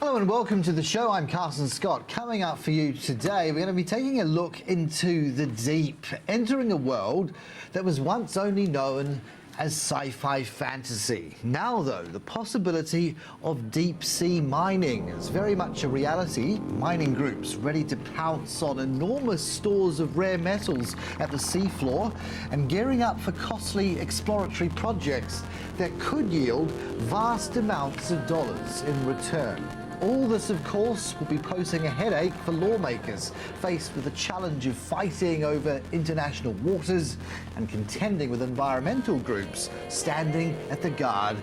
Hello and welcome to the show. I'm Carson Scott. Coming up for you today, we're going to be taking a look into the deep, entering a world that was once only known as sci-fi fantasy. Now, though, the possibility of deep-sea mining is very much a reality. Mining groups ready to pounce on enormous stores of rare metals at the seafloor and gearing up for costly exploratory projects that could yield vast amounts of dollars in return. All this, of course, will be posing a headache for lawmakers faced with the challenge of fighting over international waters and contending with environmental groups standing at the guard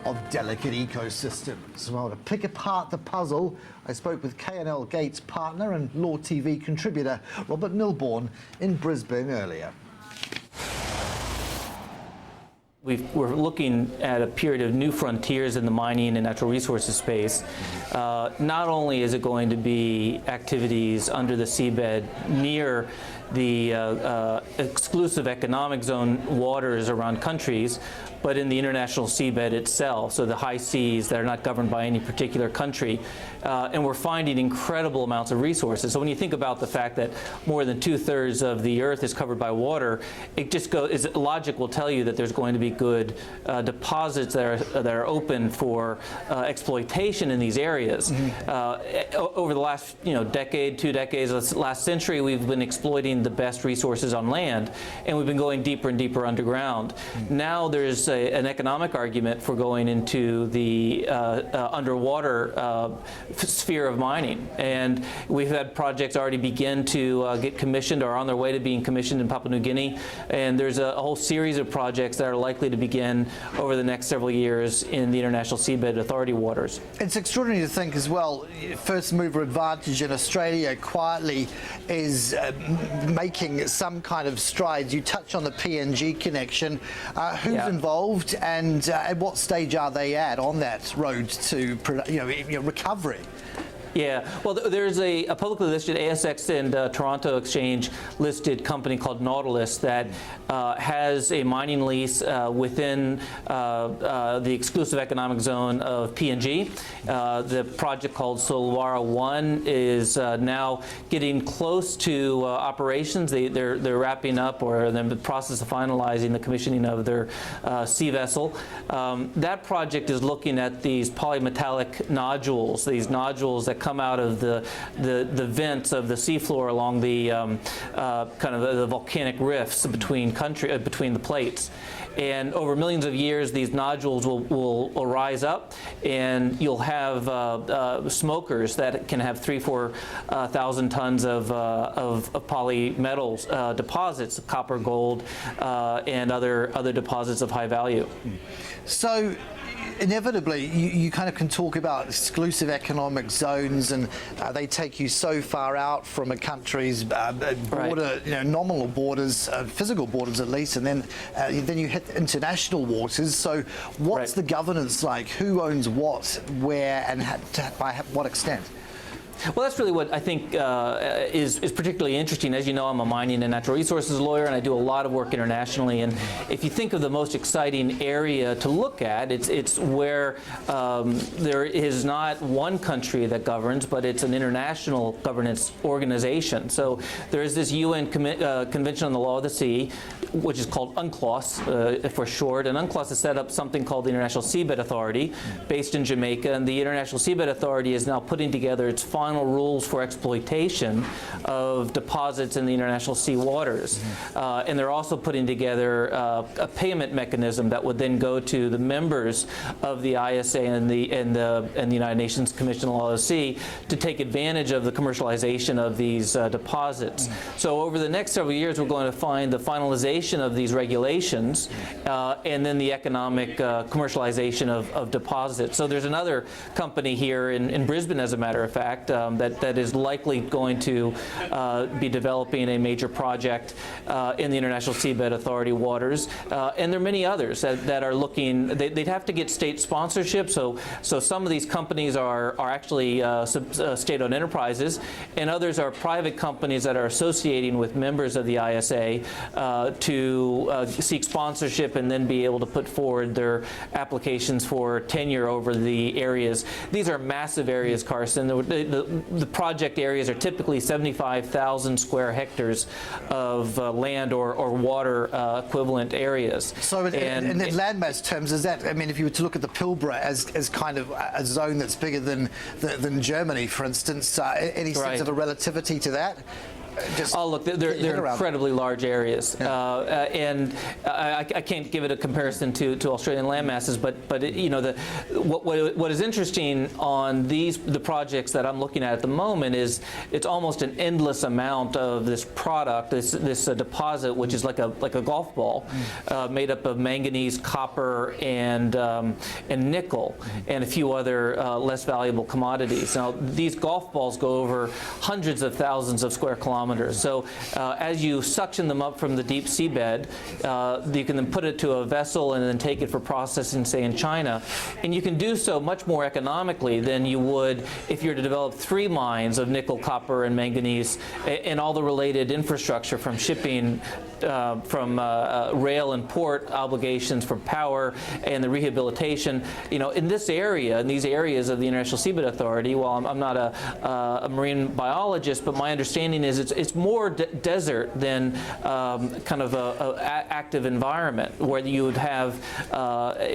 of delicate ecosystems. Well, to pick apart the puzzle, I spoke with K&L Gates partner and Law TV contributor Robert Milbourne in Brisbane earlier. We're looking at a period of new frontiers in the mining and natural resources space. Not only is it going to be activities under the seabed near the exclusive economic zone waters around countries, but in the international seabed itself, so the high seas that are not governed by any particular country. And we're finding incredible amounts of resources. So when you think about the fact that more than 2/3 of the Earth is covered by water, it just goes, logic will tell you that there's going to be good deposits that are open for exploitation in these areas. Over the last decade, 2 decades, last century, we've been exploiting the best resources on land, and we've been going deeper and deeper underground. Now there's an economic argument for going into the underwater sphere of mining, and we've had projects already begin to get commissioned or on their way to being commissioned in Papua New Guinea, and there's a whole series of projects that are likely to begin over the next several years in the International Seabed Authority waters. It's extraordinary to think as well, first mover advantage in Australia quietly is making some kind of strides. You touch on the PNG connection. Who's involved, and at what stage are they at on that road to recovery? Yeah, well, there's a publicly listed ASX and Toronto Exchange listed company called Nautilus that has a mining lease within the exclusive economic zone of PNG. The project called Solwara 1 is now getting close to operations. They're wrapping up, or they're in the process of finalizing the commissioning of their sea vessel. That project is looking at these polymetallic nodules, these nodules that come out of the vents of the seafloor along the kind of the volcanic rifts between the plates. And over millions of years, these nodules will rise up, and you'll have smokers that can have 3,000–4,000 tons of polymetals deposits, copper, gold, and other deposits of high value. So inevitably, you kind of can talk about exclusive economic zones, and they take you so far out from a country's border, nominal borders, physical borders at least, and then you hit international waters. So what's the governance like? Who owns what, where, and by what extent? Well, that's really what I think is particularly interesting. As you know, I'm a mining and natural resources lawyer, and I do a lot of work internationally. And if you think of the most exciting area to look at, it's where there is not one country that governs, but it's an international governance organization. So there is this UN Convention on the Law of the Sea, which is called UNCLOS for short. And UNCLOS has set up something called the International Seabed Authority, based in Jamaica. And the International Seabed Authority is now putting together its final rules for exploitation of deposits in the international sea waters. And they're also putting together a payment mechanism that would then go to the members of the ISA and the United Nations Commission on the Law of the Sea to take advantage of the commercialization of these deposits. So over the next several years, we're going to find the finalization of these regulations and then the economic commercialization of deposits. So there's another company here in Brisbane, as a matter of fact, that is likely going to be developing a major project in the International Seabed Authority waters. And there are many others that are looking. They'd have to get state sponsorship. So some of these companies are actually state-owned enterprises, and others are private companies that are associating with members of the ISA to to seek sponsorship and then be able to put forward their applications for tenure over the areas. These are massive areas, Carson. The project areas are typically 75,000 square hectares of land or water equivalent areas. So in landmass terms, is that, I mean, if you were to look at the Pilbara as kind of a zone that's bigger than Germany, for instance, any sense of a relativity to that? Oh, look, they're incredibly large areas, and I can't give it a comparison to Australian land masses, but you know, what is interesting on the projects that I'm looking at the moment is it's almost an endless amount of this product, this deposit, which is like a golf ball, made up of manganese, copper, and nickel, and a few other less valuable commodities. Now, these golf balls go over hundreds of thousands of square kilometers. So as you suction them up from the deep seabed, you can then put it to a vessel and then take it for processing, say, in China. And you can do so much more economically than you would if you were to develop 3 mines of nickel, copper, and manganese, and all the related infrastructure from shipping, from rail and port obligations, for power, and the rehabilitation. You know, in this area, in these areas of the International Seabed Authority, while I'm not a marine biologist, but my understanding is it's more desert than kind of a active environment where you would have,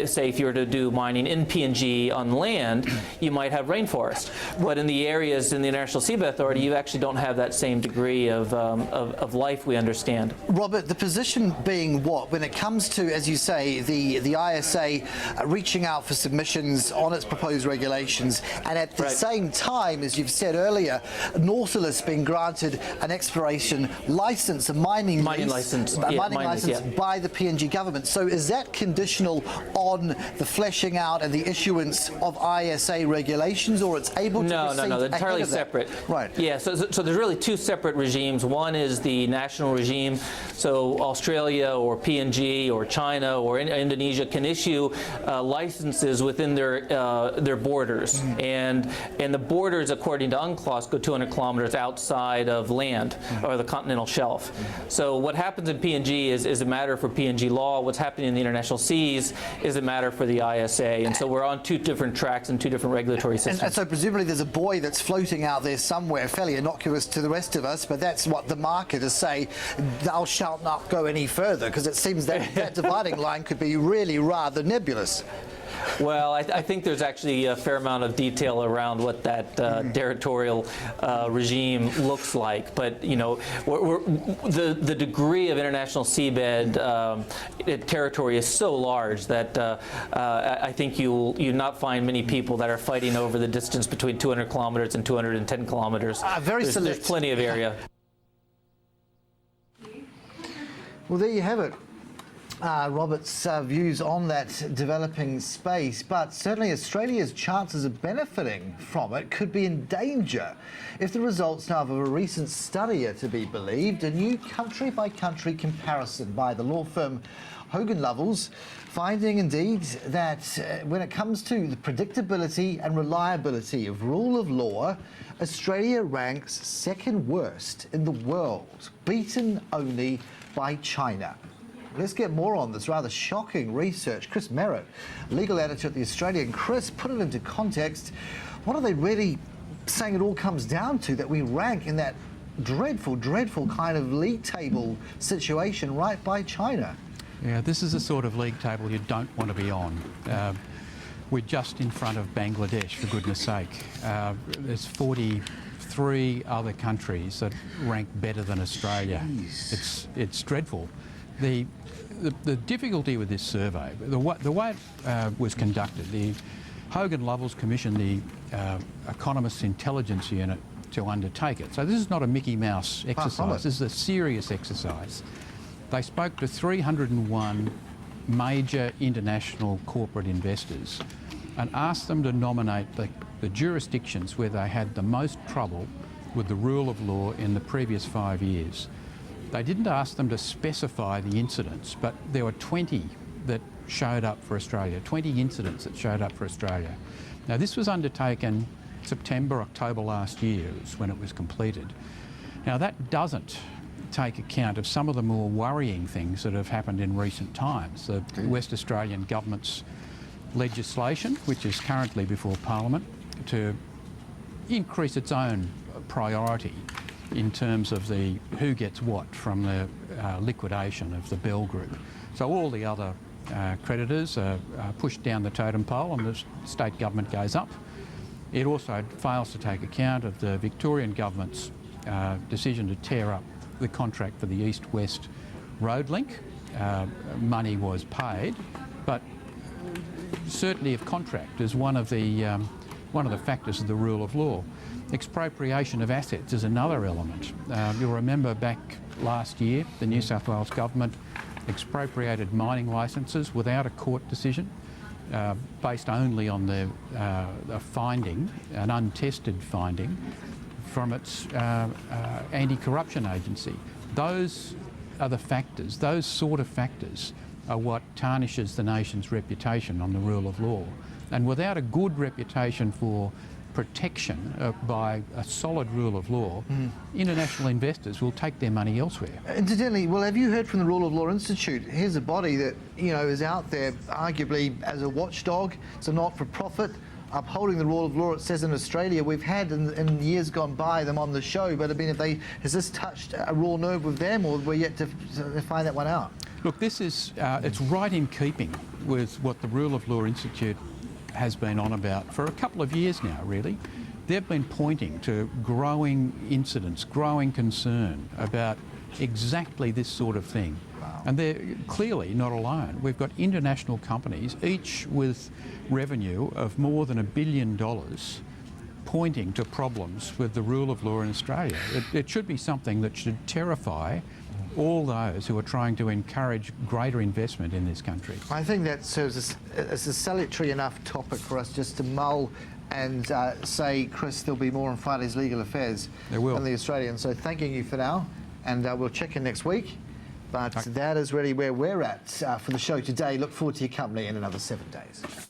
say, if you were to do mining in PNG on land, you might have rainforest. But in the areas in the International Seabed Authority, you actually don't have that same degree of life, we understand. Robert, the position being what? When it comes to, as you say, the ISA reaching out for submissions on its proposed regulations, and at the same time, as you've said earlier, Nautilus being granted an exploration license, a mining license by the PNG government. So is that conditional on the fleshing out and the issuance of ISA regulations, or it's able to proceed? No, they're entirely separate. Right. Yeah, so there's really 2 separate regimes. One is the national regime, so Australia or PNG or China or Indonesia can issue licenses within their borders, and the borders, according to UNCLOS, go 200 kilometers outside of land or the continental shelf. So what happens in PNG is a matter for PNG law. What's happening in the international seas is a matter for the ISA, and so we're on 2 different tracks and 2 different regulatory systems. And so presumably there's a buoy that's floating out there somewhere, fairly innocuous to the rest of us, but that's what the marketers say, thou shalt not go any further, because it seems that dividing line could be really rather nebulous. Well, I think there's actually a fair amount of detail around what that territorial regime looks like. But, you know, the degree of international seabed territory is so large that I think you'll not find many people that are fighting over the distance between 200 kilometers and 210 kilometers. There's plenty of area. Well, there you have it. Robert's views on that developing space, but certainly Australia's chances of benefiting from it could be in danger if the results now of a recent study are to be believed. A new country-by-country comparison by the law firm Hogan Lovells, finding indeed that when it comes to the predictability and reliability of rule of law, Australia ranks 2nd worst in the world, beaten only by China. Let's get more on this rather shocking research. Chris Merritt, legal editor at The Australian. Chris, put it into context. What are they really saying it all comes down to, that we rank in that dreadful, dreadful kind of league table situation right by China? Yeah, this is the sort of league table you don't want to be on. We're just in front of Bangladesh, for goodness sake. There's 43 other countries that rank better than Australia. It's dreadful. The difficulty with this survey, the way it was conducted, the Hogan Lovells commissioned the Economist Intelligence Unit to undertake it. So this is not a Mickey Mouse exercise, this is a serious exercise. They spoke to 301 major international corporate investors and asked them to nominate the jurisdictions where they had the most trouble with the rule of law in the previous 5 years. They didn't ask them to specify the incidents, but there were 20 that showed up for Australia, 20 incidents that showed up for Australia. Now, this was undertaken September, October last year, was when it was completed. Now, that doesn't take account of some of the more worrying things that have happened in recent times. The West Australian government's legislation, which is currently before Parliament, to increase its own priority in terms of the who gets what from the liquidation of the Bell Group. So all the other creditors are pushed down the totem pole and the state government goes up. It also fails to take account of the Victorian government's decision to tear up the contract for the East-West road link. Money was paid, but certainty of contract is one of the factors of the rule of law. Expropriation of assets is another element. You'll remember back last year, the New South Wales government expropriated mining licences without a court decision, based only on a finding, an untested finding, from its anti-corruption agency. Those are the factors, those sort of factors are what tarnishes the nation's reputation on the rule of law. And without a good reputation for protection by a solid rule of law, international investors will take their money elsewhere. Incidentally, well, have you heard from the Rule of Law Institute? Here's a body that, you know, is out there arguably as a watchdog. It's a not-for-profit upholding the rule of law. It says in Australia, we've had in years gone by them on the show, but I mean, has this touched a raw nerve with them, or we're yet to find that one out? Look, this is it's right in keeping with what the Rule of Law Institute has been on about for a couple of years now, really. They've been pointing to growing incidents, growing concern about exactly this sort of thing. Wow. And they're clearly not alone. We've got international companies, each with revenue of more than $1 billion, pointing to problems with the rule of law in Australia. It should be something that should terrify all those who are trying to encourage greater investment in this country. I think that serves as a salutary enough topic for us just to mull and say, Chris, there'll be more on Friday's Legal Affairs on the Australian. So thanking you for now, and we'll check in next week. But that is really where we're at for the show today. Look forward to your company in another 7 days.